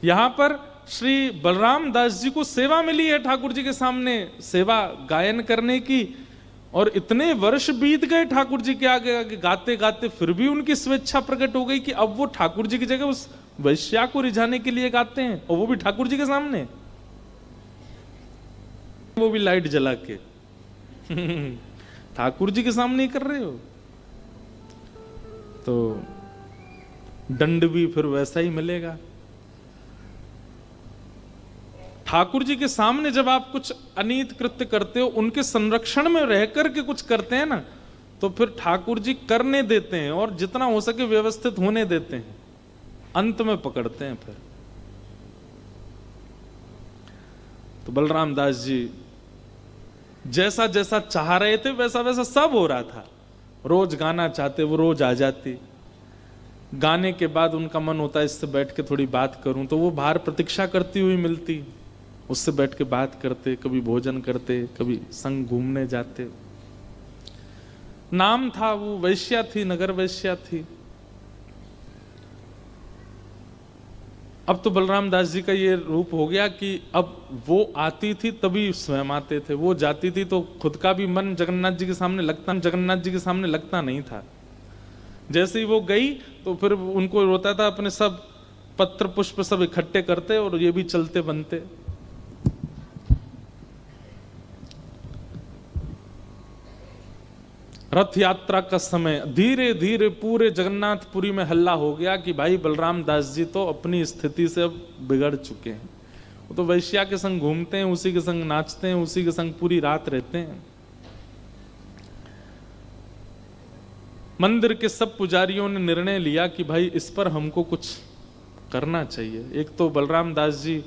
यहां पर श्री बलराम दास जी को सेवा मिली है ठाकुर जी के सामने सेवा गायन करने की, और इतने वर्ष बीत गए ठाकुर जी के आगे आगे गाते गाते, फिर भी उनकी स्वेच्छा प्रकट हो गई कि अब वो ठाकुर जी की जगह उस वैश्या को रिझाने के लिए गाते हैं, और वो भी ठाकुर जी के सामने, वो भी लाइट जला के ठाकुर जी के सामने ही कर रहे हो, तो दंड भी फिर वैसा ही मिलेगा। ठाकुर जी के सामने जब आप कुछ अनीत कृत्य करते हो, उनके संरक्षण में रह करके कुछ करते हैं ना, तो फिर ठाकुर जी करने देते हैं और जितना हो सके व्यवस्थित होने देते हैं, अंत में पकड़ते हैं फिर। तो बलराम दास जी जैसा जैसा चाह रहे थे वैसा वैसा सब हो रहा था। रोज गाना चाहते, वो रोज आ जाती। गाने के बाद उनका मन होता इससे बैठ के थोड़ी बात करूं, तो वो बाहर प्रतीक्षा करती हुई मिलती, उससे बैठ के बात करते, कभी भोजन करते, कभी संग घूमने जाते। नाम था, वो वैश्या थी, नगर वैश्या थी। अब तो बलराम दास जी का ये रूप हो गया कि अब वो आती थी तभी स्वयं आते थे, वो जाती थी तो खुद का भी मन जगन्नाथ जी के सामने लगता नहीं था। जैसे ही वो गई तो फिर उनको रोता था, अपने सब पत्र पुष्प सब इकट्ठे करते और ये भी चलते बनते। रथ यात्रा का समय धीरे धीरे पूरे जगन्नाथपुरी में हल्ला हो गया कि भाई बलराम दास जी तो अपनी स्थिति से अब बिगड़ चुके हैं। वो तो वैश्या के संग घूमते हैं, उसी के संग नाचते हैं, उसी के संग पूरी रात रहते हैं। मंदिर के सब पुजारियों ने निर्णय लिया कि भाई इस पर हमको कुछ करना चाहिए। एक तो बलराम दास जी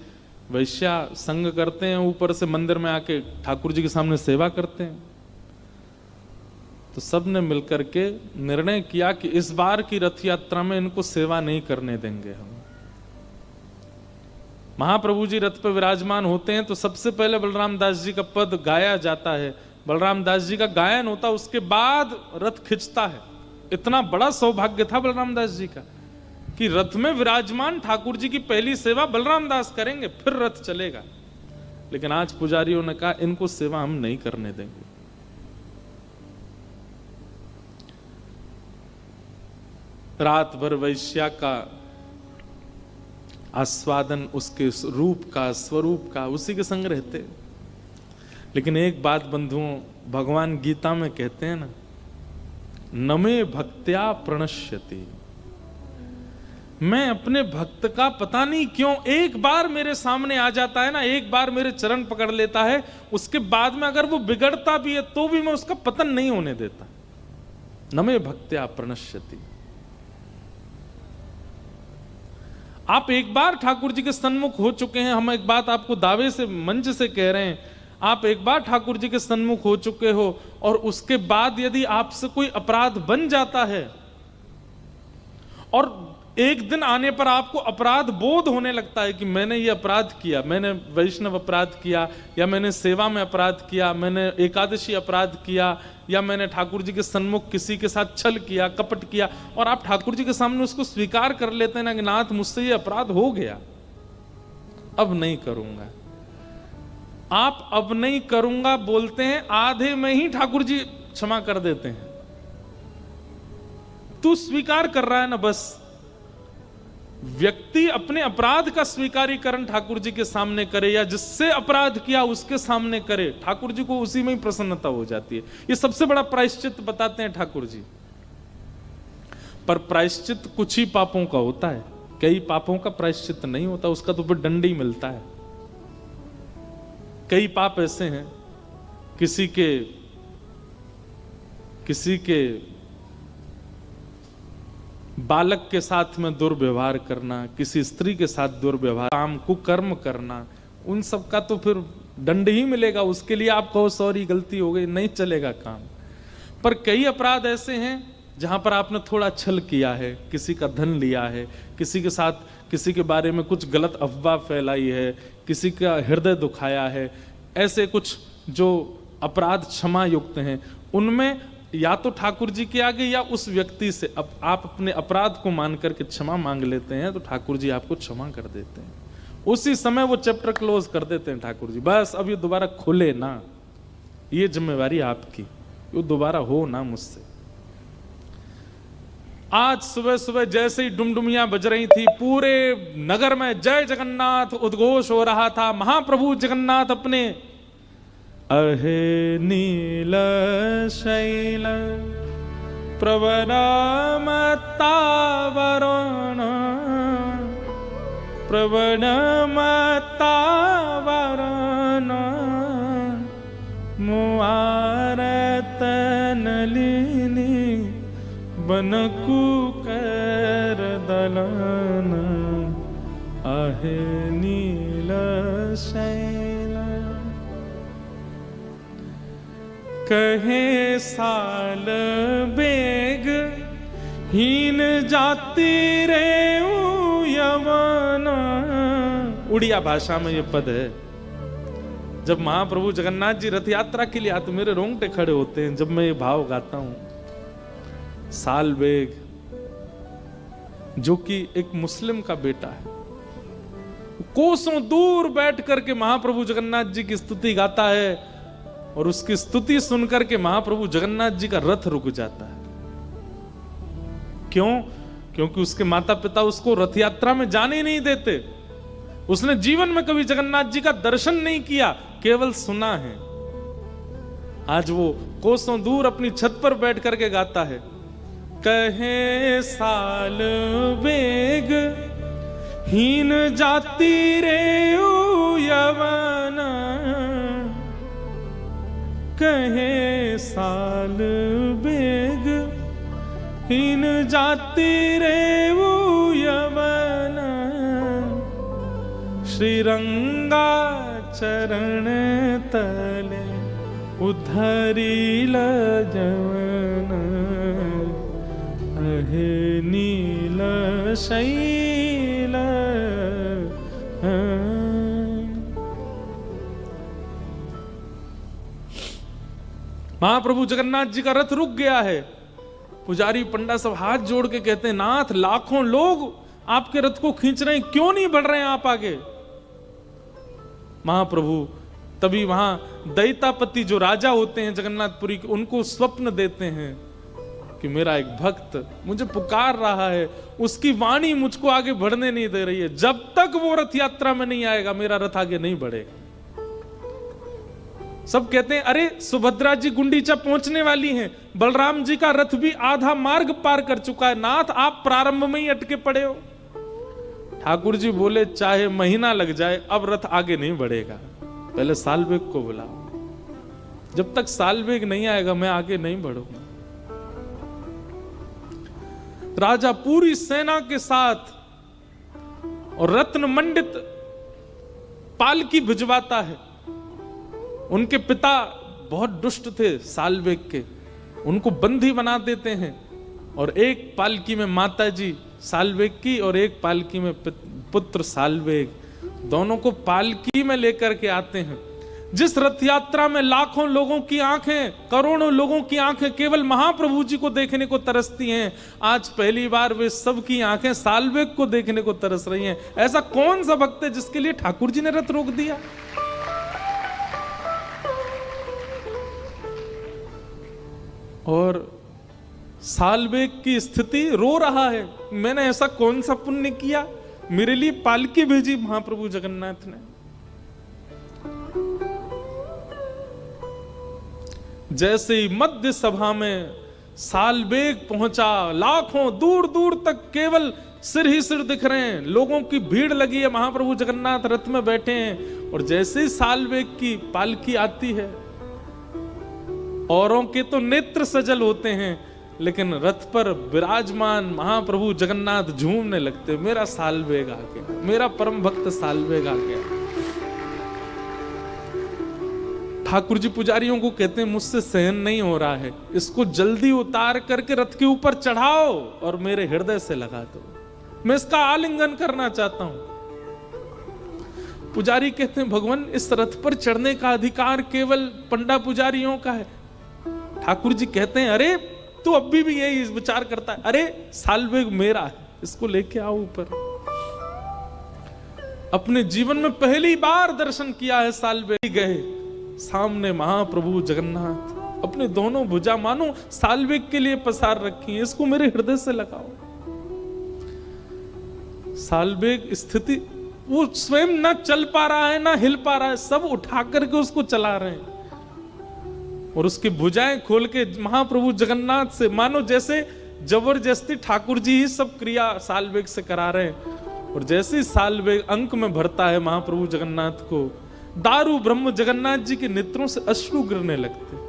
वैश्या संग करते हैं, ऊपर से मंदिर में आके ठाकुर जी के सामने सेवा करते हैं। तो सब ने मिलकर के निर्णय किया कि इस बार की रथ यात्रा में इनको सेवा नहीं करने देंगे हम। महाप्रभु जी रथ पर विराजमान होते हैं तो सबसे पहले बलराम दास जी का पद गाया जाता है, बलराम दास जी का गायन होता, उसके बाद रथ खिंचता है। इतना बड़ा सौभाग्य था बलराम दास जी का कि रथ में विराजमान ठाकुर जी की पहली सेवा बलराम दास करेंगे, फिर रथ चलेगा। लेकिन आज पुजारियों ने कहा इनको सेवा हम नहीं करने देंगे। रात भर वैश्या का आस्वादन, उसके रूप का, स्वरूप का, उसी के संग रहते। लेकिन एक बात बंधुओं, भगवान गीता में कहते हैं ना, नमे भक्त्या प्रणश्यति, मैं अपने भक्त का पता नहीं क्यों एक बार मेरे सामने आ जाता है ना, एक बार मेरे चरण पकड़ लेता है, उसके बाद में अगर वो बिगड़ता भी है तो भी मैं उसका पतन नहीं होने देता। नमे भक्त्या प्रणश्यति। आप एक बार ठाकुर जी के सन्मुख हो चुके हैं, हम एक बात आपको दावे से मंच से कह रहे हैं, आप एक बार ठाकुर जी के सन्मुख हो चुके हो और उसके बाद यदि आपसे कोई अपराध बन जाता है और एक दिन आने पर आपको अपराध बोध होने लगता है कि मैंने ये अपराध किया, मैंने वैष्णव अपराध किया, या मैंने सेवा में अपराध किया, मैंने एकादशी अपराध किया, या मैंने ठाकुर जी के सन्मुख किसी के साथ छल किया, कपट किया, और आप ठाकुर जी के सामने उसको स्वीकार कर लेते हैं ना कि नाथ मुझसे ये अपराध हो गया, अब नहीं करूंगा। आप अब नहीं करूंगा बोलते हैं, आधे में ही ठाकुर जी क्षमा कर देते हैं। तू स्वीकार कर रहा है ना, बस। व्यक्ति अपने अपराध का स्वीकारीकरण ठाकुर जी के सामने करे या जिससे अपराध किया उसके सामने करे, ठाकुर जी को उसी में ही प्रसन्नता हो जाती है। ये सबसे बड़ा प्रायश्चित बताते हैं ठाकुर जी। पर प्रायश्चित कुछ ही पापों का होता है, कई पापों का प्रायश्चित नहीं होता, उसका तो फिर दंड ही मिलता है। कई पाप ऐसे हैं, किसी के बालक के साथ में दुर्व्यवहार करना, किसी स्त्री के साथ दुर्व्यवहार, काम कुकर्म करना, उन सब का तो फिर दंड ही मिलेगा। उसके लिए आप कहो सॉरी गलती हो गई, नहीं चलेगा काम। पर कई अपराध ऐसे हैं जहां पर आपने थोड़ा छल किया है, किसी का धन लिया है, किसी के साथ किसी के बारे में कुछ गलत अफवाह फैलाई है, किसी का हृदय दुखाया है, ऐसे कुछ जो अपराध क्षमा युक्त हैं, उनमें या तो ठाकुर जी के आगे या उस व्यक्ति से अब आप अपने अपराध को मान करके क्षमा मांग लेते हैं तो ठाकुर जी आपको क्षमा कर देते हैं। उसी समय वो चैप्टर क्लोज कर देते हैं ठाकुर जी। बस अब ये दोबारा खुले ना, ये जिम्मेवारी आपकी, ये दोबारा हो ना मुझसे। आज सुबह सुबह जैसे ही डुमडुमियां बज रही थी, पूरे नगर में जय जगन्नाथ उद्घोष हो रहा था। महाप्रभु जगन्नाथ अपने अहे नील शैल प्रवनमतावरण प्रवनमतावरण मुआरत नलिनी बनकु कर दलन आहे नील शैल। कहे साल बेग हीन जाति रे यवन। उड़िया भाषा में ये पद है। जब महाप्रभु जगन्नाथ जी रथ यात्रा के लिए आते, मेरे रोंगटे खड़े होते हैं जब मैं ये भाव गाता हूं। साल बेग जो कि एक मुस्लिम का बेटा है, कोसों दूर बैठ करके महाप्रभु जगन्नाथ जी की स्तुति गाता है, और उसकी स्तुति सुनकर के महाप्रभु जगन्नाथ जी का रथ रुक जाता है। क्यों? क्योंकि उसके माता पिता उसको रथ यात्रा में जाने नहीं देते। उसने जीवन में कभी जगन्नाथ जी का दर्शन नहीं किया, केवल सुना है। आज वो कोसों दूर अपनी छत पर बैठ करके गाता है, कहे साल बेग हीन जाति रे यवन। कहे साल बेग हीन जाति रे यवन। श्रीरंगा चरण तले उद्धरिल जवन अहे नील शैल। महाप्रभु जगन्नाथ जी का रथ रुक गया है। पुजारी पंडा सब हाथ जोड़ के कहते हैं, नाथ लाखों लोग आपके रथ को खींच रहे हैं, क्यों नहीं बढ़ रहे हैं आप आगे? महाप्रभु तभी वहां दैतापति जो राजा होते हैं जगन्नाथपुरी के, उनको स्वप्न देते हैं कि मेरा एक भक्त मुझे पुकार रहा है, उसकी वाणी मुझको आगे बढ़ने नहीं दे रही है। जब तक वो रथ यात्रा में नहीं आएगा मेरा रथ आगे नहीं बढ़ेगा। सब कहते हैं, अरे सुभद्रा जी गुंडीचा पहुंचने वाली हैं, बलराम जी का रथ भी आधा मार्ग पार कर चुका है, नाथ आप प्रारंभ में ही अटके पड़े हो। ठाकुर जी बोले, चाहे महीना लग जाए अब रथ आगे नहीं बढ़ेगा, पहले सालवेग को बुलाओ। जब तक सालवेग नहीं आएगा मैं आगे नहीं बढ़ूंगा। राजा पूरी सेना के साथ और रत्न मंडित पालकी भिजवाता है। उनके पिता बहुत दुष्ट थे सालवेग के, उनको बंदी बना देते हैं, और एक पालकी में माता जी सालवेग की और एक पालकी में पुत्र सालवेग, दोनों को पालकी में लेकर के आते हैं। जिस रथ यात्रा में लाखों लोगों की आंखें, करोड़ों लोगों की आंखें केवल महाप्रभु जी को देखने को तरसती हैं, आज पहली बार वे सबकी आंखें सालवेग को देखने को तरस रही हैं। ऐसा कौन सा भक्त है जिसके लिए ठाकुर जी ने रथ रोक दिया? और सालवेग की स्थिति रो रहा है, मैंने ऐसा कौन सा पुण्य किया, मेरे लिए पालकी भेजी महाप्रभु जगन्नाथ ने। जैसे ही मध्य सभा में सालवेग पहुंचा, लाखों दूर दूर तक केवल सिर ही सिर दिख रहे हैं, लोगों की भीड़ लगी है, महाप्रभु जगन्नाथ रथ में बैठे हैं। और जैसे ही सालवेग की पालकी आती है, औरों के तो नेत्र सजल होते हैं, लेकिन रथ पर विराजमान महाप्रभु जगन्नाथ झूमने लगते, मेरा सालवेग आ गया, मेरा परम भक्त सालवेग आ गया। ठाकुर जी पुजारियों को कहते हैं, मुझसे सहन नहीं हो रहा है, इसको जल्दी उतार करके रथ के ऊपर चढ़ाओ और मेरे हृदय से लगा दो, मैं इसका आलिंगन करना चाहता हूं। पुजारी कहते हैं, भगवान इस रथ पर चढ़ने का अधिकार केवल पंडा पुजारियों का है। ठाकुर जी कहते हैं, अरे तू अभी भी यही विचार करता है, अरे सालवेग मेरा है, इसको लेके आओ ऊपर। अपने जीवन में पहली बार दर्शन किया है साल्वेग। गए सामने महाप्रभु जगन्नाथ अपने दोनों भुजा मानो साल्वेग के लिए पसार रखी है, इसको मेरे हृदय से लगाओ। साल्वेग स्थिति, वो स्वयं ना चल पा रहा है ना हिल पा रहा है, सब उठा करके उसको चला रहे हैं और उसकी भुजाएं खोल के महाप्रभु जगन्नाथ से मानो जैसे जबरदस्ती ठाकुर जी ही सब क्रिया साल्वेग से करा रहे हैं। और जैसे ही साल्वेग अंक में भरता है महाप्रभु जगन्नाथ को, दारू ब्रह्म जगन्नाथ जी के नेत्रों से अश्रु गिरने लगते।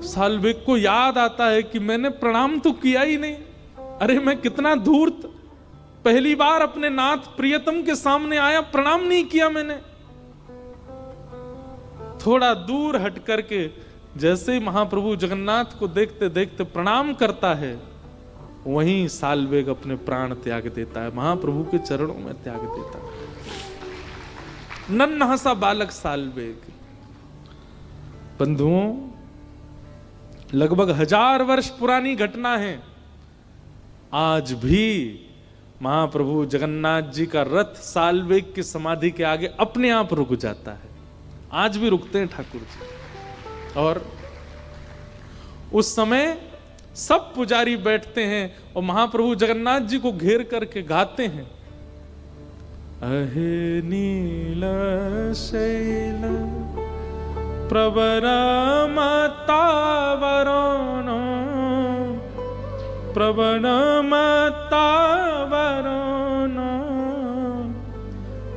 साल्वेग को याद आता है कि मैंने प्रणाम तो किया ही नहीं, अरे मैं कितना धूर्त, पहली बार अपने नाथ प्रियतम के सामने आया, प्रणाम नहीं किया मैंने। थोड़ा दूर हट करके जैसे ही महाप्रभु जगन्नाथ को देखते देखते प्रणाम करता है, वहीं साल्वेग अपने प्राण त्याग देता है, महाप्रभु के चरणों में त्याग देता है। नन्हा सा बालक साल्वेग। बंधुओं, लगभग 1000 वर्ष पुरानी घटना है। आज भी महाप्रभु जगन्नाथ जी का रथ साल्वेग की समाधि के आगे अपने आप रुक जाता है। आज भी रुकते हैं ठाकुर जी। और उस समय सब पुजारी बैठते हैं और महाप्रभु जगन्नाथ जी को घेर करके गाते हैं, अहे नील शैल प्रवरमतावरण प्रवरमतावरण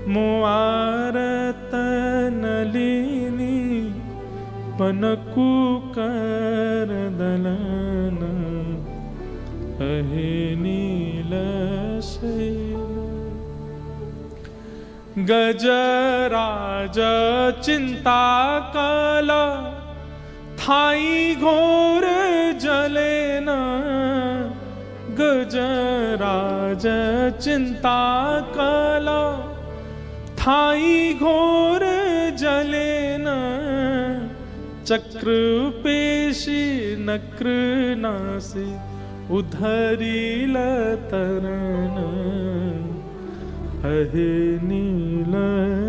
मुआरत नलिनी पनकुकर दलन अहे नील शैल गजराज चिंता काल थाई घोर जलेन गजराज चिंता काल थाई घोर जलेन चक्र पेशी नक्र नासी उधरी लतरन अहे नील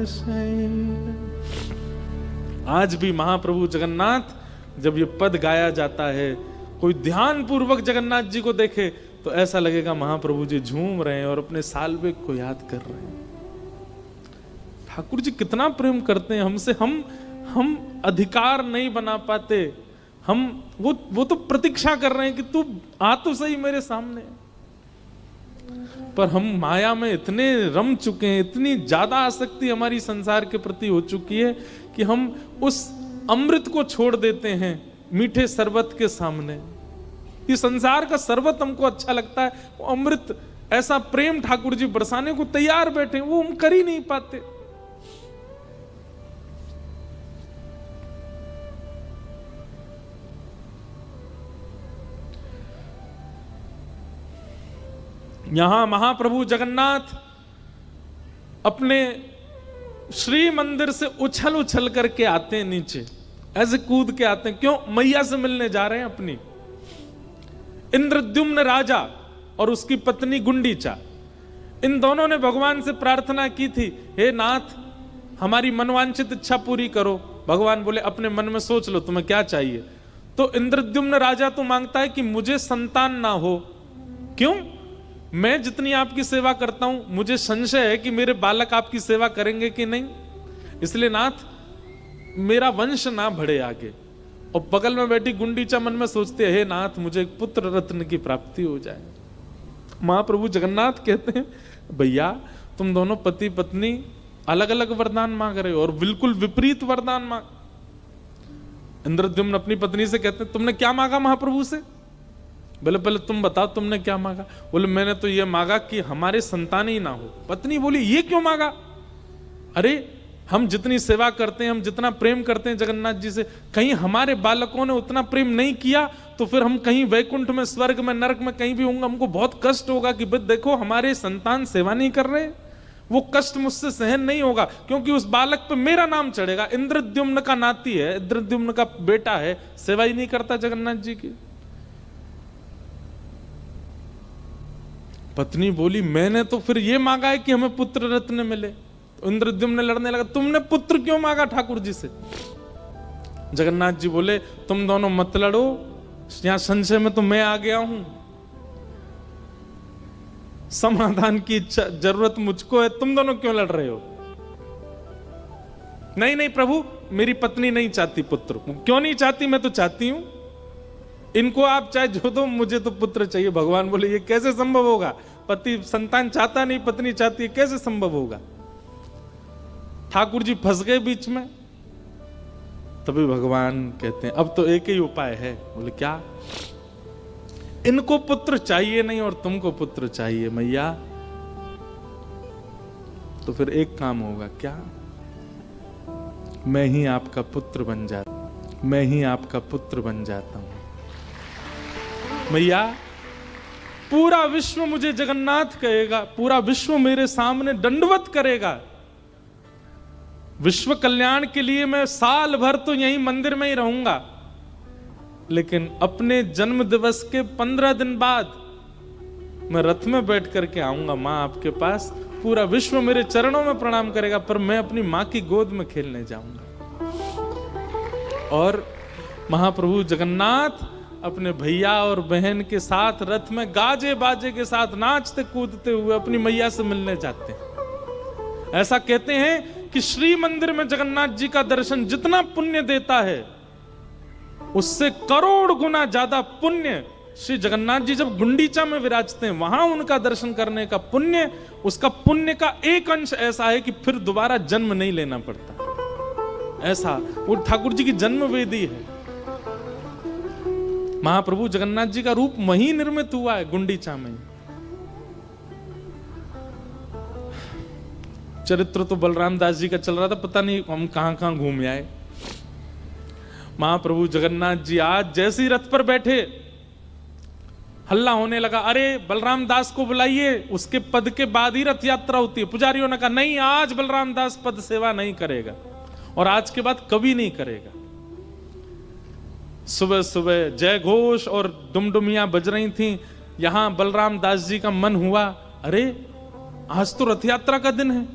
शैल। आज भी महाप्रभु जगन्नाथ जब ये पद गाया जाता है, कोई ध्यान पूर्वक जगन्नाथ जी को देखे तो ऐसा लगेगा महाप्रभु जी झूम रहे हैं और अपने साल्वेग को याद कर रहे हैं। ठाकुर जी कितना प्रेम करते हैं हमसे, हम अधिकार नहीं बना पाते, हम वो तो प्रतीक्षा कर रहे हैं कि तू आ तो सही मेरे सामने, पर हम माया में इतने रम चुके हैं, इतनी ज्यादा आसक्ति हमारी संसार के प्रति हो चुकी है कि हम उस अमृत को छोड़ देते हैं मीठे शरबत के सामने। ये संसार का शरबत हमको अच्छा लगता है, वो अमृत ऐसा प्रेम ठाकुर जी बरसाने को तैयार बैठे, वो हम कर ही नहीं पाते। यहां महाप्रभु जगन्नाथ अपने श्री मंदिर से उछल उछल करके आते हैं नीचे, ऐसे कूद के आते हैं। क्यों? मैया से मिलने जा रहे हैं अपनी। इंद्रद्युम्न राजा और उसकी पत्नी गुंडीचा, इन दोनों ने भगवान से प्रार्थना की थी, हे नाथ हमारी मनवांछित इच्छा पूरी करो। भगवान बोले अपने मन में सोच लो तुम्हें क्या चाहिए। तो इंद्रद्युम्न राजा तो मांगता है कि मुझे संतान ना हो। क्यों? मैं जितनी आपकी सेवा करता हूं मुझे संशय है कि मेरे बालक आपकी सेवा करेंगे कि नहीं, इसलिए नाथ मेरा वंश ना बढ़े आगे। और बगल में बैठी गुंडीचा मन में सोचते हैं, हे नाथ मुझे एक पुत्र रत्न की प्राप्ति हो जाए। महाप्रभु जगन्नाथ कहते हैं भैया तुम दोनों पति पत्नी अलग अलग वरदान मांग रहे हो और बिल्कुल विपरीत वरदान मांग। इंद्रद्युम्न अपनी पत्नी से कहते हैं तुमने क्या मांगा महाप्रभु से? बोले पहले तुम बताओ तुमने क्या मांगा। बोले मैंने तो ये मांगा कि हमारे संतान ही ना हो। पत्नी बोली ये क्यों मांगा? अरे हम जितनी सेवा करते हैं, हम जितना प्रेम करते हैं जगन्नाथ जी से, कहीं हमारे बालकों ने उतना प्रेम नहीं किया तो फिर हम कहीं वैकुंठ में, स्वर्ग में, नरक में कहीं भी होंगे, हमको बहुत कष्ट होगा कि देखो हमारे संतान सेवा नहीं कर रहे। वो कष्ट मुझसे सहन नहीं होगा क्योंकि उस बालक पे मेरा नाम चढ़ेगा। इंद्रद्युम्न का नाती है, इंद्रद्युम्न का बेटा है, सेवा ही नहीं करता जगन्नाथ जी की। पत्नी बोली मैंने तो फिर ये मांगा है कि हमें पुत्र रत्न मिले। तो इंद्रद्युम्न लड़ने लगा, तुमने पुत्र क्यों मांगा ठाकुर जी से? जगन्नाथ जी बोले तुम दोनों मत लड़ो, यहां संशय में तो मैं आ गया हूं, समाधान की जरूरत मुझको है, तुम दोनों क्यों लड़ रहे हो? नहीं नहीं प्रभु, मेरी पत्नी नहीं चाहती पुत्र। क्यों नहीं चाहती? मैं तो चाहती हूं, इनको आप चाहे जो दो, मुझे तो पुत्र चाहिए। भगवान बोले ये कैसे संभव होगा? पति संतान चाहता नहीं, पत्नी चाहती है, कैसे संभव होगा? ठाकुर जी फंस गए बीच में। तभी भगवान कहते हैं अब तो एक ही उपाय है। बोले क्या? इनको पुत्र चाहिए नहीं और तुमको पुत्र चाहिए मैया, तो फिर एक काम होगा। क्या? मैं ही आपका पुत्र बन जाता, मैं ही आपका पुत्र बन जाता हूं मैया। पूरा विश्व मुझे जगन्नाथ कहेगा, पूरा विश्व मेरे सामने दंडवत करेगा। विश्व कल्याण के लिए मैं साल भर तो यहीं मंदिर में ही रहूंगा, लेकिन अपने जन्म दिवस के 15 दिन बाद मैं रथ में बैठ करके आऊंगा मां आपके पास। पूरा विश्व मेरे चरणों में प्रणाम करेगा, पर मैं अपनी मां की गोद में खेलने जाऊंगा। और महाप्रभु जगन्नाथ अपने भैया और बहन के साथ रथ में गाजे बाजे के साथ नाचते कूदते हुए अपनी मैया से मिलने जाते हैं। ऐसा कहते हैं कि श्री मंदिर में जगन्नाथ जी का दर्शन जितना पुण्य देता है, उससे करोड़ गुना ज्यादा पुण्य श्री जगन्नाथ जी जब गुंडीचा में विराजते हैं, वहां उनका दर्शन करने का पुण्य, उसका पुण्य का एक अंश ऐसा है कि फिर दोबारा जन्म नहीं लेना पड़ता। ऐसा वो ठाकुर जी की जन्म वेदी है। महाप्रभु जगन्नाथ जी का रूप वहीं निर्मित हुआ है, गुंडीचा में। चरित्र तो बलराम दास जी का चल रहा था, पता नहीं हम कहां कहां घूम आए। महाप्रभु जगन्नाथ जी आज जैसे ही रथ पर बैठे, हल्ला होने लगा, अरे बलराम दास को बुलाइए, उसके पद के बाद ही रथ यात्रा होती है। पुजारियों ने कहा नहीं, आज बलराम दास पद सेवा नहीं करेगा और आज के बाद कभी नहीं करेगा। सुबह सुबह जय घोष और डुमडुमियां बज रही थीं। यहां बलराम दास जी का मन हुआ, अरे आज तो रथ यात्रा का दिन है,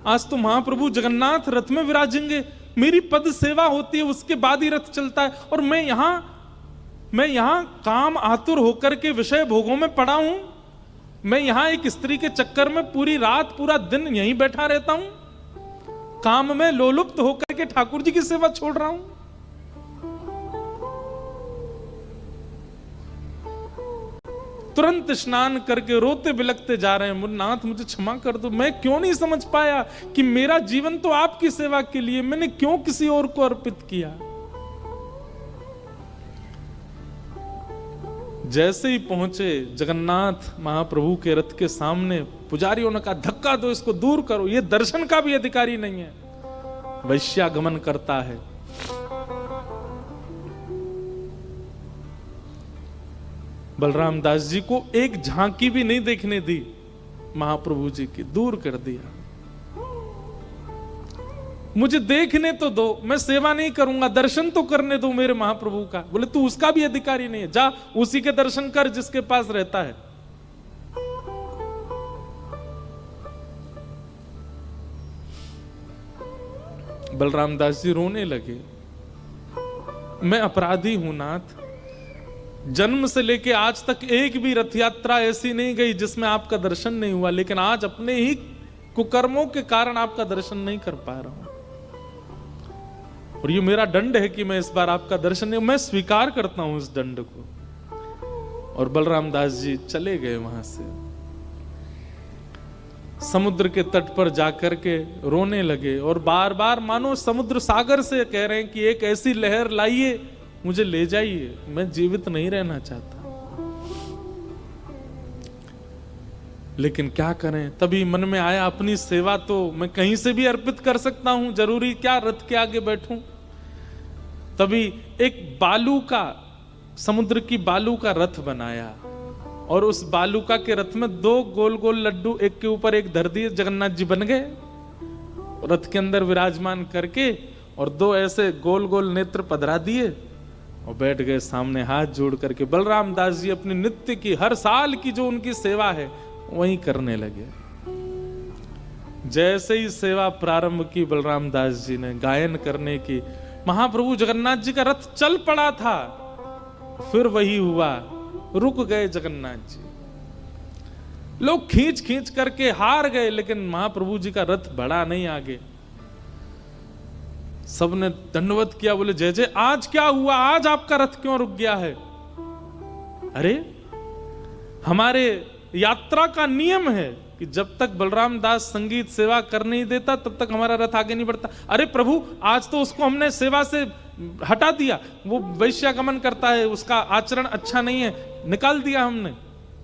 आज तो महाप्रभु जगन्नाथ रथ में विराजेंगे, मेरी पद सेवा होती है, उसके बाद ही रथ चलता है, और मैं यहां काम आतुर होकर के विषय भोगों में पड़ा हूं। मैं यहां एक स्त्री के चक्कर में पूरी रात पूरा दिन यहीं बैठा रहता हूं, काम में लोलुप्त होकर के ठाकुर जी की सेवा छोड़ रहा हूं। तुरंत स्नान करके रोते बिलखते जा रहे हैं, नाथ मुझे क्षमा कर दो, मैं क्यों नहीं समझ पाया कि मेरा जीवन तो आपकी सेवा के लिए, मैंने क्यों किसी और को अर्पित किया। जैसे ही पहुंचे जगन्नाथ महाप्रभु के रथ के सामने, पुजारियों ने कहा धक्का दो, इसको दूर करो, ये दर्शन का भी अधिकारी नहीं है, वैश्यागमन करता है। बलराम दास जी को एक झांकी भी नहीं देखने दी महाप्रभु जी की, दूर कर दिया। मुझे देखने तो दो, मैं सेवा नहीं करूंगा, दर्शन तो करने दो मेरे महाप्रभु का। बोले तू उसका भी अधिकारी नहीं है, जा उसी के दर्शन कर जिसके पास रहता है। बलराम दास जी रोने लगे, मैं अपराधी हूं नाथ, जन्म से लेके आज तक एक भी रथ यात्रा ऐसी नहीं गई जिसमें आपका दर्शन नहीं हुआ, लेकिन आज अपने ही कुकर्मों के कारण आपका दर्शन नहीं कर पा रहा हूं, और ये मेरा दंड है कि मैं इस बार आपका दर्शन नहीं, मैं स्वीकार करता हूं इस दंड को। और बलराम दास जी चले गए वहां से, समुद्र के तट पर जाकर के रोने लगे, और बार बार मानो समुद्र सागर से कह रहे हैं कि एक ऐसी लहर लाइए, मुझे ले जाइए, मैं जीवित नहीं रहना चाहता। लेकिन क्या करें, तभी मन में आया अपनी सेवा तो मैं कहीं से भी अर्पित कर सकता हूं, जरूरी क्या रथ के आगे बैठूं। तभी एक बालू का, समुद्र की बालू का रथ बनाया, और उस बालूका के रथ में 2 गोल गोल लड्डू एक के ऊपर एक धर दिए, जगन्नाथ जी बन गए रथ के अंदर विराजमान करके, और 2 ऐसे गोल गोल नेत्र पधरा दिए और बैठ गए सामने हाथ जोड़ करके। बलराम दास जी अपनी नित्य की, हर साल की जो उनकी सेवा है वहीं करने लगे। जैसे ही सेवा प्रारंभ की बलराम दास जी ने गायन करने की, महाप्रभु जगन्नाथ जी का रथ चल पड़ा था, फिर वही हुआ, रुक गए जगन्नाथ जी। लोग खींच खींच करके हार गए, लेकिन महाप्रभु जी का रथ बढ़ा नहीं आगे। सबने दंडवत किया, बोले जय जय, आज क्या हुआ, आज आपका रथ क्यों रुक गया है? अरे हमारे यात्रा का नियम है कि जब तक बलराम दास संगीत सेवा कर नहीं देता तब तक हमारा रथ आगे नहीं बढ़ता। अरे प्रभु, आज तो उसको हमने सेवा से हटा दिया, वो वैश्यागमन करता है, उसका आचरण अच्छा नहीं है, निकाल दिया हमने,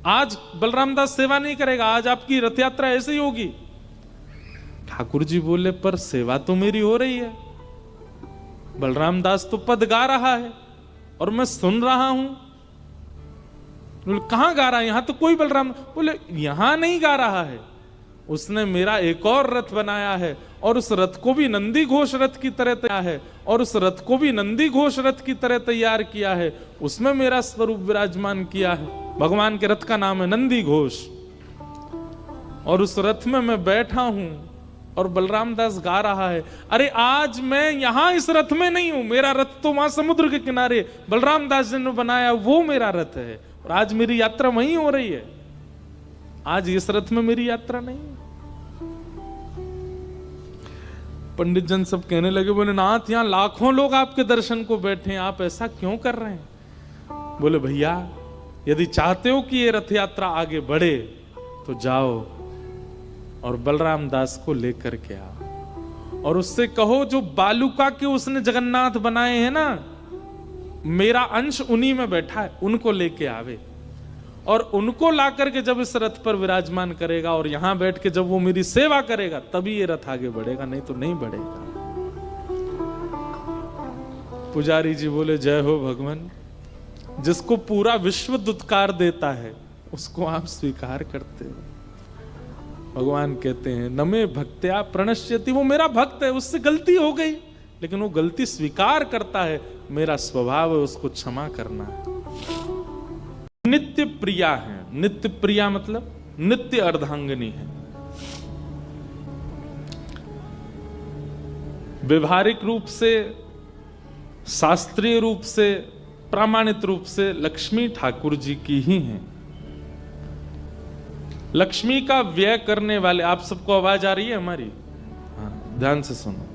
आज बलराम दास सेवा नहीं करेगा, आज आपकी रथ यात्रा ऐसे ही होगी। ठाकुर जी बोले पर सेवा तो मेरी हो रही है, बलराम दास तो पद गा रहा है और मैं सुन रहा हूं। कहां गा रहा है? यहां तो कोई बलराम। बोले यहां नहीं गा रहा है, उसने मेरा एक और रथ बनाया है और उस रथ को भी नंदी घोष रथ की तरह तैयार है, और उस रथ को भी नंदी घोष रथ की तरह तैयार किया है, उसमें मेरा स्वरूप विराजमान किया है। भगवान के रथ का नाम है नंदी घोष, और उस रथ में मैं बैठा हूं और बलराम दास गा रहा है। अरे आज मैं यहां इस रथ में नहीं हूं, मेरा रथ तो वहां समुद्र के किनारे बलराम दास जी ने बनाया, वो मेरा रथ है, और आज मेरी यात्रा वहीं हो रही है, आज इस रथ में मेरी यात्रा नहीं है। पंडित जन सब कहने लगे, बोले नाथ यहां लाखों लोग आपके दर्शन को बैठे हैं, आप ऐसा क्यों कर रहे हैं? बोले भैया, यदि चाहते हो कि ये रथ यात्रा आगे बढ़े तो जाओ और बलराम दास को लेकर के आओ, और उससे कहो जो बालुका के उसने जगन्नाथ बनाए हैं ना, मेरा अंश उन्हीं में बैठा है, उनको लेके आवे, और उनको ला करके जब इस रथ पर विराजमान करेगा और यहां बैठ के जब वो मेरी सेवा करेगा, तभी ये रथ आगे बढ़ेगा, नहीं तो नहीं बढ़ेगा। पुजारी जी बोले जय हो भगवान, जिसको पूरा विश्व दुत्कार देता है उसको आप स्वीकार करते हो। भगवान कहते हैं नमे भक्त्या प्रणश्यति, वो मेरा भक्त है, उससे गलती हो गई, लेकिन वो गलती स्वीकार करता है, मेरा स्वभाव है उसको क्षमा करना है। नित्य प्रिया है, नित्य प्रिया मतलब नित्य अर्धांगिनी है। व्यवहारिक रूप से, शास्त्रीय रूप से, प्रामाणिक रूप से लक्ष्मी ठाकुर जी की ही है। लक्ष्मी का व्यय करने वाले, आप सबको आवाज आ रही है हमारी? हाँ, ध्यान से सुनो।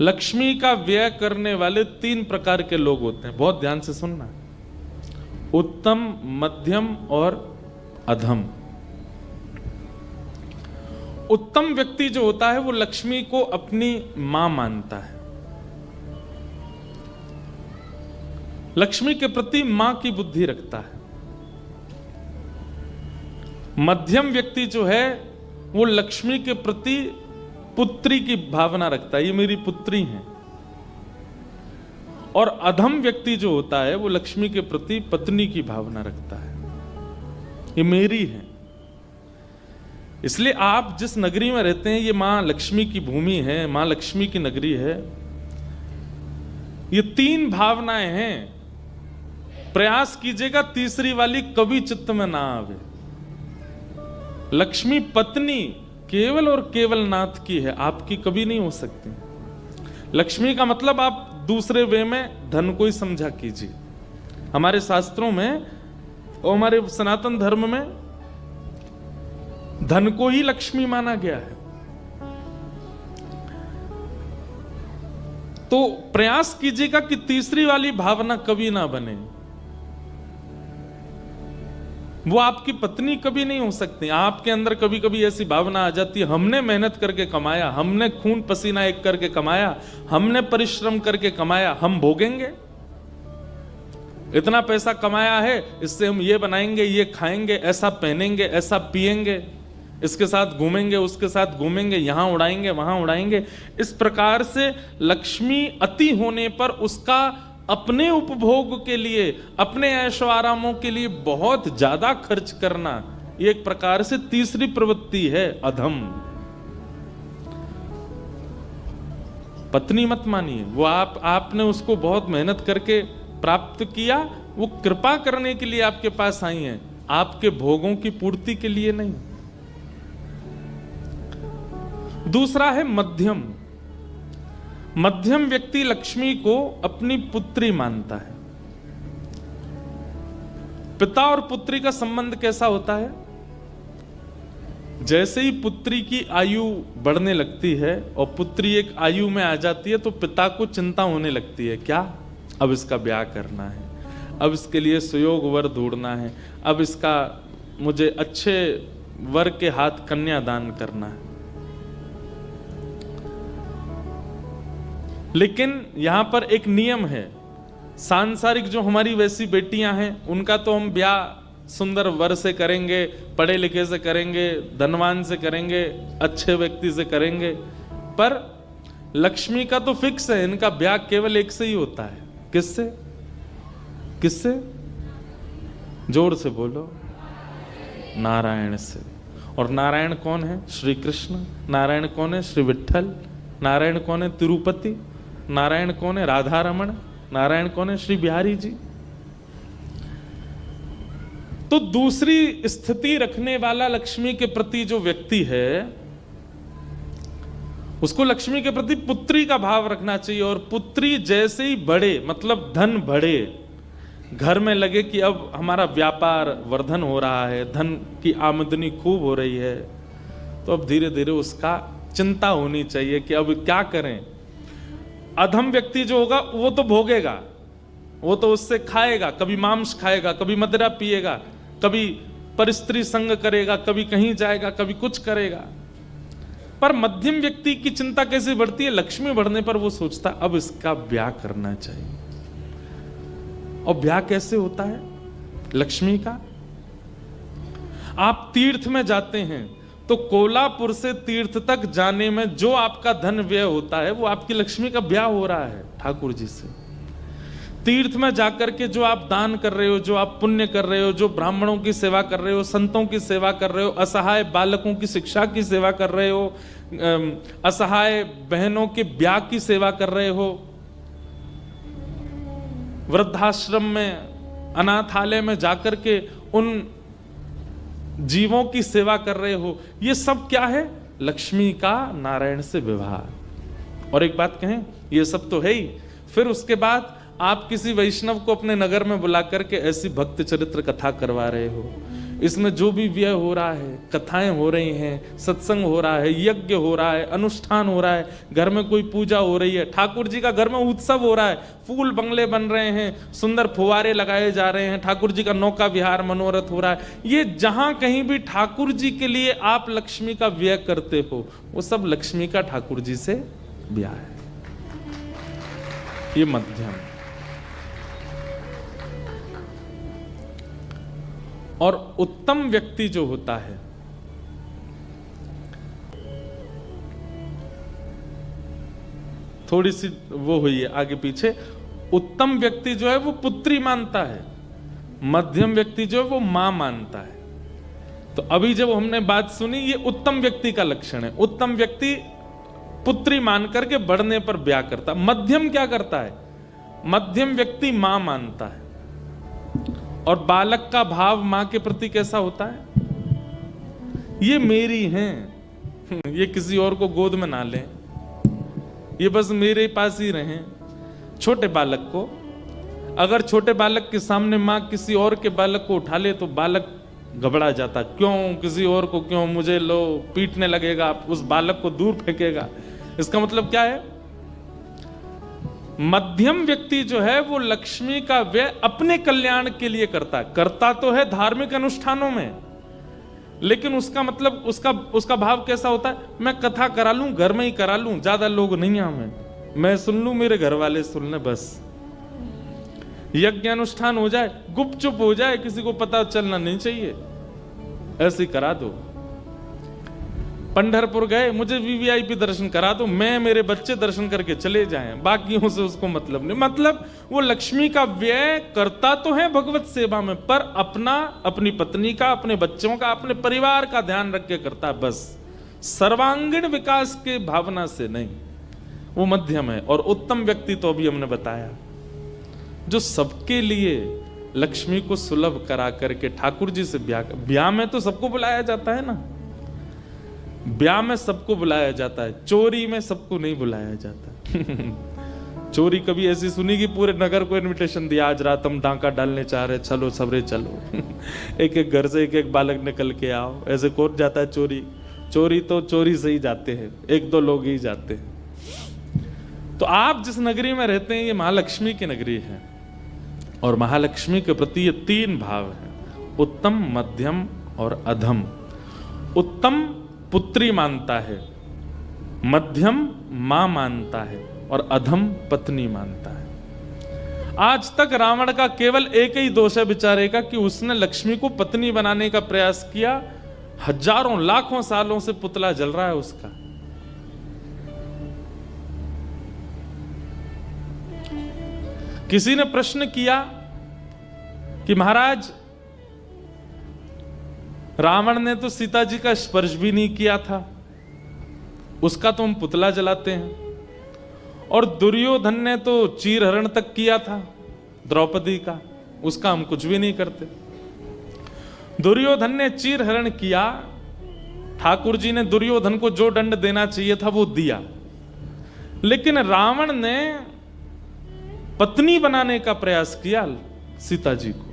लक्ष्मी का व्यय करने वाले 3 प्रकार के लोग होते हैं, बहुत ध्यान से सुनना। उत्तम, मध्यम और अधम। उत्तम व्यक्ति जो होता है वो लक्ष्मी को अपनी मां मानता है, लक्ष्मी के प्रति मां की बुद्धि रखता है। मध्यम व्यक्ति जो है वो लक्ष्मी के प्रति पुत्री की भावना रखता है, ये मेरी पुत्री है। और अधम व्यक्ति जो होता है वो लक्ष्मी के प्रति पत्नी की भावना रखता है, ये मेरी है। इसलिए आप जिस नगरी में रहते हैं, ये मां लक्ष्मी की भूमि है, मां लक्ष्मी की नगरी है। ये 3 भावनाएं हैं, प्रयास कीजिएगा तीसरी वाली कभी चित्त में ना आवे। लक्ष्मी पत्नी केवल और केवल नाथ की है, आपकी कभी नहीं हो सकती। लक्ष्मी का मतलब आप दूसरे वे में धन को ही समझा कीजिए। हमारे शास्त्रों में और हमारे सनातन धर्म में धन को ही लक्ष्मी माना गया है। तो प्रयास कीजिएगा कि तीसरी वाली भावना कभी ना बने। वो आपकी पत्नी कभी नहीं हो सकती। आपके अंदर कभी कभी ऐसी भावना आ जाती है, हमने मेहनत करके कमाया, हमने खून पसीना एक करके कमाया, हमने परिश्रम करके कमाया, हम भोगेंगे। इतना पैसा कमाया है, इससे हम ये बनाएंगे, ये खाएंगे, ऐसा पहनेंगे, ऐसा पिएंगे, इसके साथ घूमेंगे, उसके साथ घूमेंगे, यहां उड़ाएंगे, वहां उड़ाएंगे। इस प्रकार से लक्ष्मी अति होने पर उसका अपने उपभोग के लिए, अपने ऐशो आरामों के लिए बहुत ज्यादा खर्च करना, ये एक प्रकार से तीसरी प्रवृत्ति है, अधम। पत्नी मत मानिए, वो आपने उसको बहुत मेहनत करके प्राप्त किया, वो कृपा करने के लिए आपके पास आई है, आपके भोगों की पूर्ति के लिए नहीं। दूसरा है मध्यम। मध्यम व्यक्ति लक्ष्मी को अपनी पुत्री मानता है। पिता और पुत्री का संबंध कैसा होता है? जैसे ही पुत्री की आयु बढ़ने लगती है और पुत्री एक आयु में आ जाती है तो पिता को चिंता होने लगती है, क्या अब इसका ब्याह करना है, अब इसके लिए सुयोग वर ढूंढना है, अब इसका मुझे अच्छे वर के हाथ कन्यादान करना है। लेकिन यहां पर एक नियम है, सांसारिक जो हमारी वैसी बेटियां हैं उनका तो हम ब्याह सुंदर वर से करेंगे, पढ़े लिखे से करेंगे, धनवान से करेंगे, अच्छे व्यक्ति से करेंगे, पर लक्ष्मी का तो फिक्स है, इनका ब्याह केवल एक से ही होता है। किससे? किससे? जोर से बोलो। नारायण से। और नारायण कौन है? श्री कृष्ण। नारायण कौन है? श्री विठ्ठल। नारायण कौन है? तिरुपति। नारायण कौन है? राधा रमण। नारायण कौन है? श्री बिहारी जी। तो दूसरी स्थिति रखने वाला लक्ष्मी के प्रति जो व्यक्ति है उसको लक्ष्मी के प्रति पुत्री का भाव रखना चाहिए। और पुत्री जैसे ही बढ़े, मतलब धन बढ़े, घर में लगे कि अब हमारा व्यापार वर्धन हो रहा है, धन की आमदनी खूब हो रही है, तो अब धीरे धीरे उसका चिंता होनी चाहिए कि अब क्या करें। अधम व्यक्ति जो होगा वो तो भोगेगा, वो तो उससे खाएगा, कभी मांस खाएगा, कभी मदिरा पिएगा, कभी परस्त्री संग करेगा, कभी कहीं जाएगा, कभी कुछ करेगा। पर मध्यम व्यक्ति की चिंता कैसे बढ़ती है? लक्ष्मी बढ़ने पर वो सोचता अब इसका ब्याह करना चाहिए। और ब्याह कैसे होता है लक्ष्मी का? आप तीर्थ में जाते हैं तो कोल्हापुर से तीर्थ तक जाने में जो आपका धन व्यय होता है वो आपकी लक्ष्मी का ब्याह हो रहा है ठाकुर जी से। तीर्थ में जाकर के जो आप दान कर रहे हो, जो आप पुण्य कर रहे हो, जो ब्राह्मणों की सेवा कर रहे हो, संतों की सेवा कर रहे हो, असहाय बालकों की शिक्षा की सेवा कर रहे हो, असहाय बहनों के ब्याह की सेवा कर रहे हो, वृद्धाश्रम में, अनाथालय में जाकर के उन जीवों की सेवा कर रहे हो, ये सब क्या है? लक्ष्मी का नारायण से विवाह। और एक बात कहें, ये सब तो है ही, फिर उसके बाद आप किसी वैष्णव को अपने नगर में बुला करके ऐसी भक्त चरित्र कथा करवा रहे हो, इसमें जो भी व्यय हो रहा है, कथाएं हो रही हैं, सत्संग हो रहा है, यज्ञ हो रहा है, अनुष्ठान हो रहा है, घर में कोई पूजा हो रही है, ठाकुर जी का घर में उत्सव हो रहा है, फूल बंगले बन रहे हैं, सुंदर फुवारे लगाए जा रहे हैं, ठाकुर जी का नौका विहार मनोरथ हो रहा है। ये जहां कहीं भी ठाकुर जी के लिए आप लक्ष्मी का व्यय करते हो वो सब लक्ष्मी का ठाकुर जी से ब्याह है। ये मध्यम। और उत्तम व्यक्ति जो होता है, थोड़ी सी वो हुई है आगे पीछे, उत्तम व्यक्ति जो है वो पुत्री मानता है, मध्यम व्यक्ति जो है वो मां मानता है। तो अभी जब हमने बात सुनी, ये उत्तम व्यक्ति का लक्षण है। उत्तम व्यक्ति पुत्री मान करके बढ़ने पर ब्याह करता। मध्यम क्या करता है? मध्यम व्यक्ति मां मानता है। और बालक का भाव मां के प्रति कैसा होता है? ये मेरी हैं, ये किसी और को गोद में ना लें, ये बस मेरे पास ही रहें। छोटे बालक को, अगर छोटे बालक के सामने मां किसी और के बालक को उठा ले तो बालक घबरा जाता, क्यों किसी और को, क्यों मुझे लो, पीटने लगेगा, उस बालक को दूर फेंकेगा। इसका मतलब क्या है? मध्यम व्यक्ति जो है वो लक्ष्मी का व्यय अपने कल्याण के लिए करता है। करता तो है धार्मिक अनुष्ठानों में, लेकिन उसका मतलब उसका भाव कैसा होता है? मैं कथा करा लूं, घर में ही करा लूं, ज्यादा लोग नहीं आवे, मैं सुन लूं, मेरे घर वाले सुन ले, बस यज्ञ अनुष्ठान हो जाए, गुपचुप हो जाए, किसी को पता चलना नहीं चाहिए, ऐसे करा दो। पंढरपुर गए, मुझे वीवीआईपी दर्शन करा दो, मैं मेरे बच्चे दर्शन करके चले जाएं, बाकियों से उसको मतलब नहीं। मतलब वो लक्ष्मी का व्यय करता तो है भगवत सेवा में, पर अपना, अपनी पत्नी का, अपने बच्चों का, अपने परिवार का ध्यान रख के करता है, बस सर्वांगीण विकास के भावना से नहीं। वो मध्यम है। और उत्तम व्यक्ति तो अभी हमने बताया, जो सबके लिए लक्ष्मी को सुलभ करा करके ठाकुर जी से ब्याह में तो सबको बुलाया जाता है ना, ब्याह में सबको बुलाया जाता है, चोरी में सबको नहीं बुलाया जाता। चोरी कभी ऐसी सुनी कि पूरे नगर को इनविटेशन दिया, आज रात हम डांका डालने चाह रहे, चलो सबरे चलो। एक एक घर से एक एक बालक निकल के आओ, ऐसे कौन जाता है चोरी? चोरी तो चोरी से ही जाते हैं, एक दो लोग ही जाते हैं। तो आप जिस नगरी में रहते हैं ये महालक्ष्मी की नगरी है, और महालक्ष्मी के प्रति ये तीन भाव हैं, उत्तम, मध्यम और अधम। उत्तम पुत्री मानता है, मध्यम मां मानता है, और अधम पत्नी मानता है। आज तक रावण का केवल एक ही दोष है बेचारे का कि उसने लक्ष्मी को पत्नी बनाने का प्रयास किया। हजारों लाखों सालों से पुतला जल रहा है उसका। किसी ने प्रश्न किया कि महाराज रावण ने तो सीता जी का स्पर्श भी नहीं किया था, उसका तो हम पुतला जलाते हैं, और दुर्योधन ने तो चीरहरण तक किया था द्रौपदी का, उसका हम कुछ भी नहीं करते। दुर्योधन ने चीरहरण किया, ठाकुर जी ने दुर्योधन को जो दंड देना चाहिए था वो दिया, लेकिन रावण ने पत्नी बनाने का प्रयास किया सीता जी को।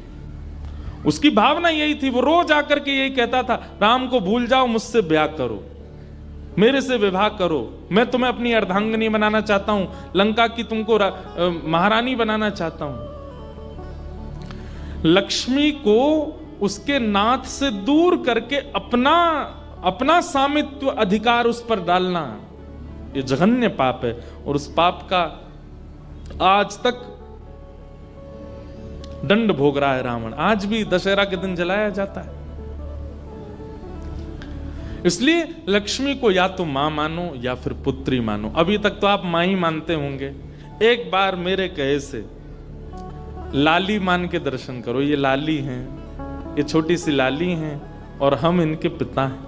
उसकी भावना यही थी, वो रोज आकर के यही कहता था, राम को भूल जाओ, मुझसे ब्याह करो, मेरे से विवाह करो, मैं तुम्हें अपनी अर्धांगिनी बनाना चाहता हूं, लंका की तुमको महारानी बनाना चाहता हूं। लक्ष्मी को उसके नाथ से दूर करके अपना स्वामित्व अधिकार उस पर डालना, ये जघन्य पाप है, और उस पाप का आज तक दंड भोग रहा है रावण। आज भी दशहरा के दिन जलाया जाता है। इसलिए लक्ष्मी को या तो मां मानो या फिर पुत्री मानो। अभी तक तो आप मां ही मानते होंगे, एक बार मेरे कहे से लाली मान के दर्शन करो। ये लाली हैं, ये छोटी सी लाली हैं, और हम इनके पिता हैं।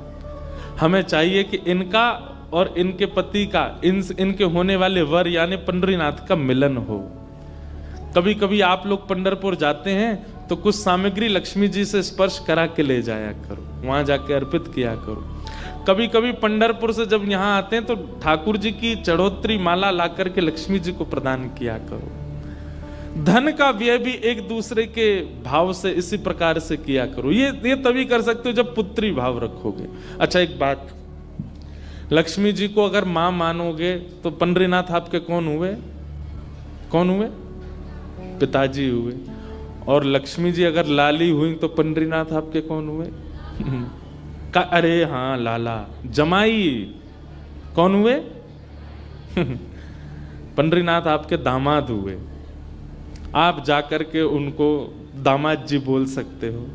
हमें चाहिए कि इनका और इनके पति का, इनके होने वाले वर यानी पंडरीनाथ का मिलन हो। कभी कभी आप लोग पंढरपुर जाते हैं तो कुछ सामग्री लक्ष्मी जी से स्पर्श करा के ले जाया करो, वहां जाके अर्पित किया करो। कभी कभी पंढरपुर से जब यहाँ आते हैं तो ठाकुर जी की चढ़ोत्री माला ला करके लक्ष्मी जी को प्रदान किया करो। धन का व्यय भी एक दूसरे के भाव से इसी प्रकार से किया करो। ये तभी कर सकते हो जब पुत्री भाव रखोगे। अच्छा एक बात, लक्ष्मी जी को अगर मां मानोगे तो पंडरीनाथ आपके कौन हुए? कौन हुए? पिताजी हुए। और लक्ष्मी जी अगर लाली हुई तो पंडरीनाथ आपके कौन हुए? अरे हाँ, लाला जमाई कौन हुए? पंडरीनाथ आपके दामाद हुए। आप जाकर के उनको दामाद जी बोल सकते हो।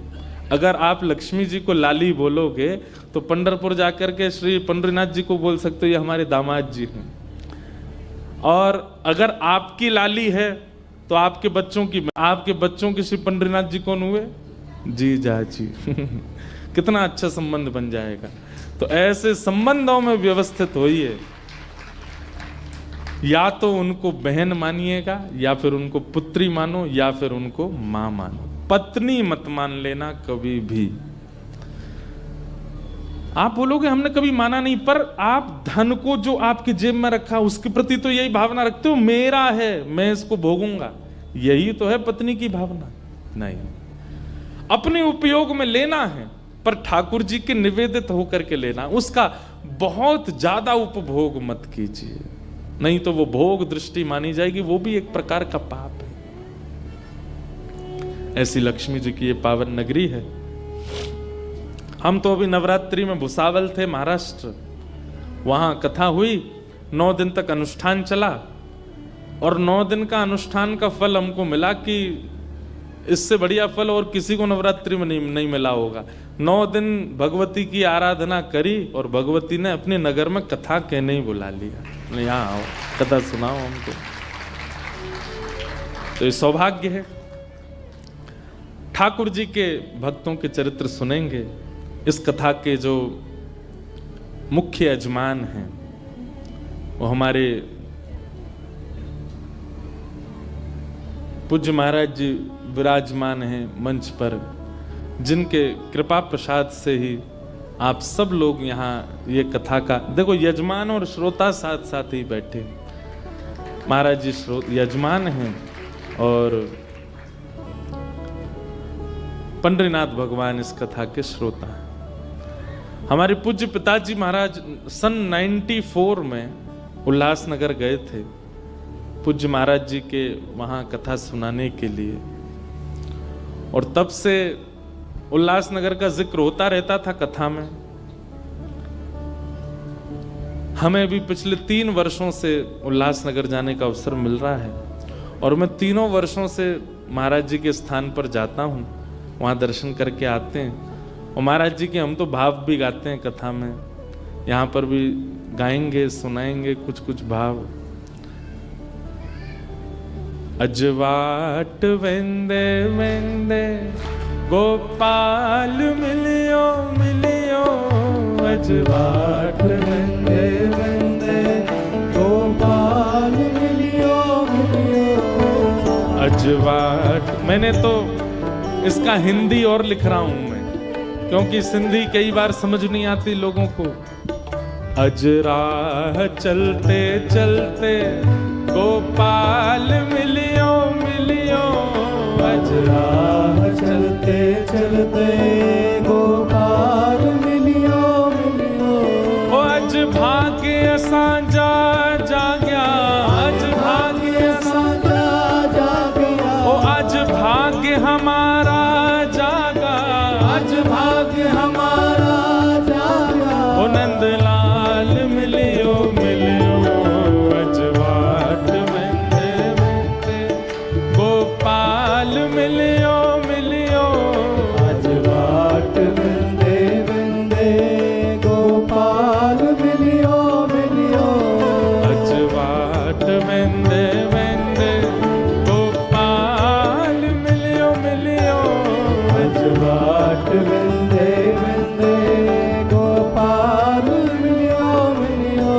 अगर आप लक्ष्मी जी को लाली बोलोगे तो पंढरपुर जाकर के श्री पंडरीनाथ जी को बोल सकते हो ये हमारे दामाद जी हैं। और अगर आपकी लाली है तो आपके बच्चों की श्री पंडरीनाथ जी कौन हुए? जी जाजी। कितना अच्छा संबंध बन जाएगा। तो ऐसे संबंधों में व्यवस्थित होइए, या तो उनको बहन मानिएगा, या फिर उनको पुत्री मानो, या फिर उनको मां मानो। पत्नी मत मान लेना कभी भी। आप बोलोगे हमने कभी माना नहीं, पर आप धन को जो आपकी जेब में रखा उसके प्रति तो यही भावना रखते हो, मेरा है, मैं इसको भोगूंगा। यही तो है पत्नी की भावना। नहीं, अपने उपयोग में लेना है, पर ठाकुर जी के निवेदित होकर के लेना। उसका बहुत ज्यादा उपभोग मत कीजिए, नहीं तो वो भोग दृष्टि मानी जाएगी, वो भी एक प्रकार का पाप है। ऐसी लक्ष्मी जी की ये पावन नगरी है। हम तो अभी नवरात्रि में भुसावल थे, महाराष्ट्र। वहां कथा हुई, 9 दिन तक अनुष्ठान चला, और 9 दिन का अनुष्ठान का फल हमको मिला कि इससे बढ़िया फल और किसी को नवरात्रि में नहीं मिला होगा। 9 दिन भगवती की आराधना करी और भगवती ने अपने नगर में कथा कहने ही बुला लिया, यहाँ आओ कथा सुनाओ हमको। तो ये सौभाग्य है। ठाकुर जी के भक्तों के चरित्र सुनेंगे। इस कथा के जो मुख्य यजमान हैं वो हमारे पूज्य महाराज जी विराजमान हैं मंच पर, जिनके कृपा प्रसाद से ही आप सब लोग यहाँ ये कथा का, देखो यजमान और श्रोता साथ साथ ही बैठे। महाराज जी यजमान हैं और पंडरीनाथ भगवान इस कथा के श्रोता हैं। हमारे पूज्य पिताजी महाराज सन 94 में उल्लासनगर गए थे पूज्य महाराज जी के वहाँ कथा सुनाने के लिए, और तब से उल्लासनगर का जिक्र होता रहता था कथा में। हमें भी पिछले 3 वर्षों से उल्लासनगर जाने का अवसर मिल रहा है, और मैं तीनों वर्षों से महाराज जी के स्थान पर जाता हूँ, वहाँ दर्शन करके आते हैं। और महाराज जी के हम तो भाव भी गाते हैं कथा में, यहाँ पर भी गाएंगे, सुनाएंगे कुछ कुछ भाव। अजवाट वेंदे वेंदे गोपाल मिलियो मिलियो, अजवाट वेंदे वेंदे गोपाल मिलियो मिलियो। अजवाट, मैंने तो इसका हिंदी और लिख रहा हूं मैं, क्योंकि सिंधी कई बार समझ नहीं आती लोगों को। अजराह चलते चलते गोपाल मिलियो मिलियो, अजराह चलते चलते गोपाल मिलियो मिलियो। ओ अज भाग्य असांजा जाग्या, अज भाग्य असांजा जाग्या। ओ अज भाग्य हमारा जागा, अज भाग्य हमारा जागा। ओ नंदलाल मिलियो मिलियो, अजवाट वेंदे वेंदे गोपाल मिलियो मिलियो, अजवाट वेंदे वेंदे गोपाल मिलियो मिलियो। अजवाट वेंदे वेंदे गोपाल मिलियो मिलियो, अजवाट वेंदे वेंदे गोपाल मिलियो मिलियो।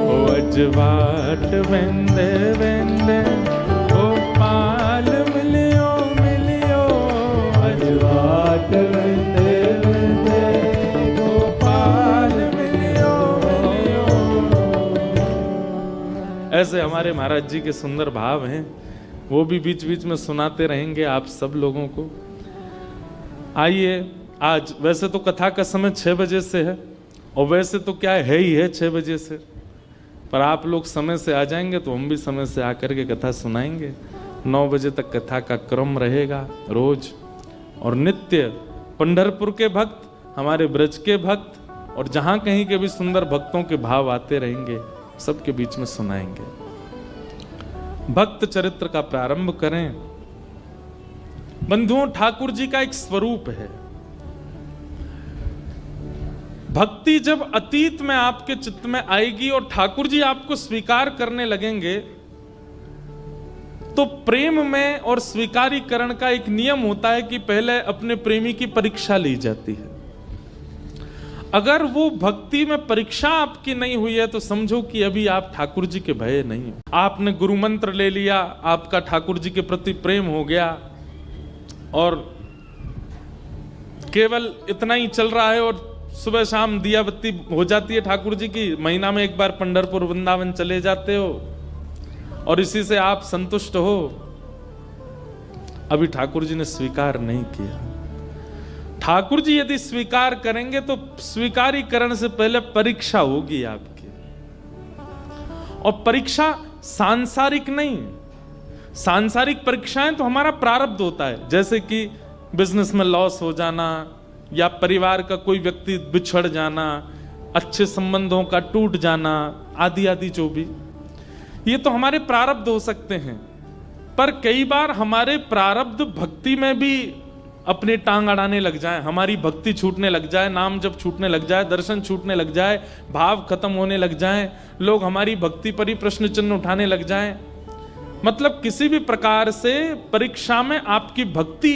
ओ अजवाट वेंदे वेंदे गोपाल मिलियो मिलियो, अजवाट वेंदे वेंदे गोपाल मिलियो मिलियो। ऐसे हमारे महाराज जी के सुंदर भाव हैं, वो भी बीच बीच में सुनाते रहेंगे आप सब लोगों को। आइए, आज वैसे तो कथा का समय 6 बजे से है, और वैसे तो क्या है ही है 6 बजे से, पर आप लोग समय से आ जाएंगे तो हम भी समय से आकर के कथा सुनाएंगे। 9 बजे तक कथा का क्रम रहेगा रोज, और नित्य पंढरपुर के भक्त, हमारे ब्रज के भक्त, और जहां कहीं के भी सुंदर भक्तों के भाव आते रहेंगे, सबके बीच में सुनाएंगे। भक्त चरित्र का प्रारंभ करें। बंधुओं, ठाकुर जी का एक स्वरूप है। भक्ति जब अतीत में आपके चित्त में आएगी और ठाकुर जी आपको स्वीकार करने लगेंगे, तो प्रेम में और स्वीकारीकरण का एक नियम होता है कि पहले अपने प्रेमी की परीक्षा ली जाती है। अगर वो भक्ति में परीक्षा आपकी नहीं हुई है तो समझो कि अभी आप ठाकुर जी के भय नहीं। आपने गुरु मंत्र ले लिया, आपका ठाकुर जी के प्रति प्रेम हो गया, और केवल इतना ही चल रहा है, और सुबह शाम दिया बत्ती हो जाती है ठाकुर जी की, महीना में एक बार पंढरपुर वृंदावन चले जाते हो, और इसी से आप संतुष्ट हो। अभी ठाकुर जी ने स्वीकार नहीं किया। ठाकुर जी यदि स्वीकार करेंगे तो स्वीकारीकरण से पहले परीक्षा होगी आपकी, और परीक्षा सांसारिक नहीं। सांसारिक परीक्षाएं तो हमारा प्रारब्ध होता है, जैसे कि बिजनेस में लॉस हो जाना, या परिवार का कोई व्यक्ति बिछड़ जाना, अच्छे संबंधों का टूट जाना, आदि आदि जो भी, ये तो हमारे प्रारब्ध हो सकते हैं। पर कई बार हमारे प्रारब्ध भक्ति में भी अपनी टांग अड़ाने लग जाए, हमारी भक्ति छूटने लग जाए, नाम जब छूटने लग जाए, दर्शन छूटने लग जाए, भाव खत्म होने लग जाए, लोग हमारी भक्ति पर ही प्रश्न चिन्ह उठाने लग जाए। मतलब किसी भी प्रकार से परीक्षा में आपकी भक्ति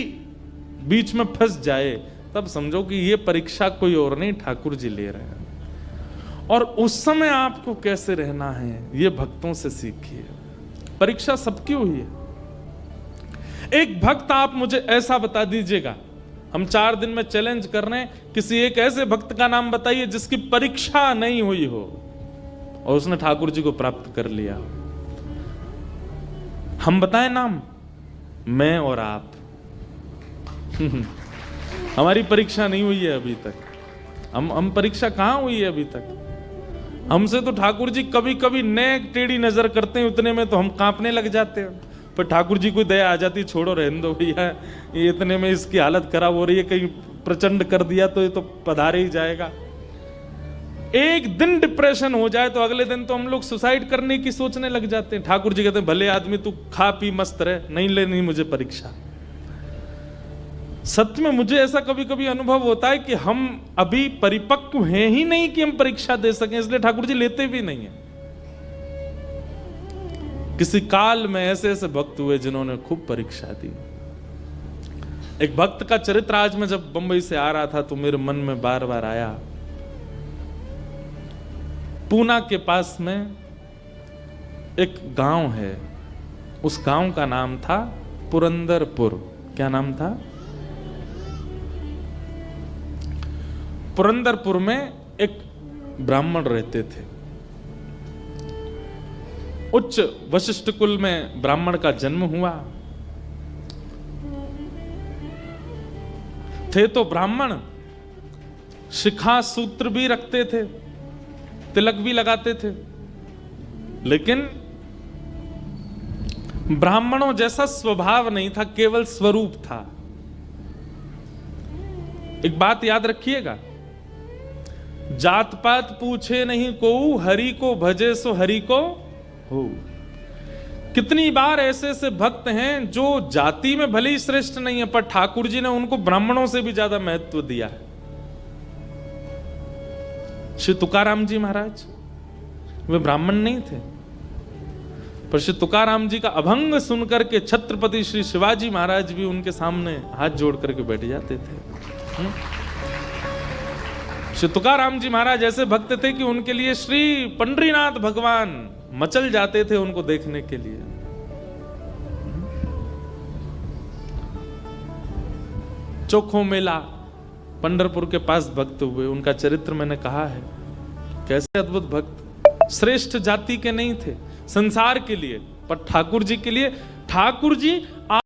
बीच में फंस जाए, तब समझो कि ये परीक्षा कोई और नहीं, ठाकुर जी ले रहे हैं। और उस समय आपको कैसे रहना है, ये भक्तों से सीखिए। परीक्षा सबकी हुई है। एक भक्त आप मुझे ऐसा बता दीजिएगा, हम 4 दिन में चैलेंज कर रहे हैं, किसी एक ऐसे भक्त का नाम बताइए जिसकी परीक्षा नहीं हुई हो और उसने ठाकुर जी को प्राप्त कर लिया। हम बताएं नाम, मैं और आप। हमारी परीक्षा नहीं हुई है अभी तक। हम परीक्षा कहां हुई है अभी तक? हमसे तो ठाकुर जी कभी कभी नेक टेढ़ी नजर करते हैं, उतने में तो हम कांपने लग जाते हैं। पर ठाकुर जी को दया आ जाती, छोड़ो रहने दो भैया, ये इतने में इसकी हालत खराब हो रही है, कहीं प्रचंड कर दिया तो ये तो पधारे ही जाएगा। एक दिन डिप्रेशन हो जाए तो अगले दिन तो हम लोग सुसाइड करने की सोचने लग जाते हैं। ठाकुर जी कहते हैं भले आदमी तू खा पी मस्त रहे, नहीं लेनी मुझे परीक्षा। सच में मुझे ऐसा कभी कभी अनुभव होता है कि हम अभी परिपक्व हैं ही नहीं कि हम परीक्षा दे सकें, इसलिए ठाकुर जी लेते भी नहीं है। किसी काल में ऐसे ऐसे भक्त हुए जिन्होंने खूब परीक्षा दी। एक भक्त का चरित्र आज मैं जब बंबई से आ रहा था तो मेरे मन में बार बार आया। पूना के पास में एक गांव है, उस गांव का नाम था पुरंदरपुर। क्या नाम था? पुरंदरपुर में एक ब्राह्मण रहते थे। उच्च वशिष्ठ कुल में ब्राह्मण का जन्म हुआ। थे तो ब्राह्मण, शिखा सूत्र भी रखते थे, तिलक भी लगाते थे, लेकिन ब्राह्मणों जैसा स्वभाव नहीं था, केवल स्वरूप था। एक बात याद रखिएगा, जात पात पूछे नहीं को, हरि को भजे सो हरि को हो। कितनी बार ऐसे ऐसे भक्त हैं जो जाति में भले ही श्रेष्ठ नहीं है, पर ठाकुर जी ने उनको ब्राह्मणों से भी ज्यादा महत्व दिया है। श्री तुकाराम जी महाराज वे ब्राह्मण नहीं थे, पर श्री तुकाराम जी का अभंग सुनकर के छत्रपति श्री शिवाजी महाराज भी उनके सामने हाथ जोड़ करके बैठ जाते थे। श्री तुकाराम जी महाराज ऐसे भक्त थे कि उनके लिए श्री पंडरीनाथ भगवान मचल जाते थे उनको देखने के लिए। चोखो मेला पंढरपुर के पास भक्त हुए, उनका चरित्र मैंने कहा है। कैसे अद्भुत भक्त, श्रेष्ठ जाति के नहीं थे संसार के लिए, पर ठाकुर जी के लिए। ठाकुर जी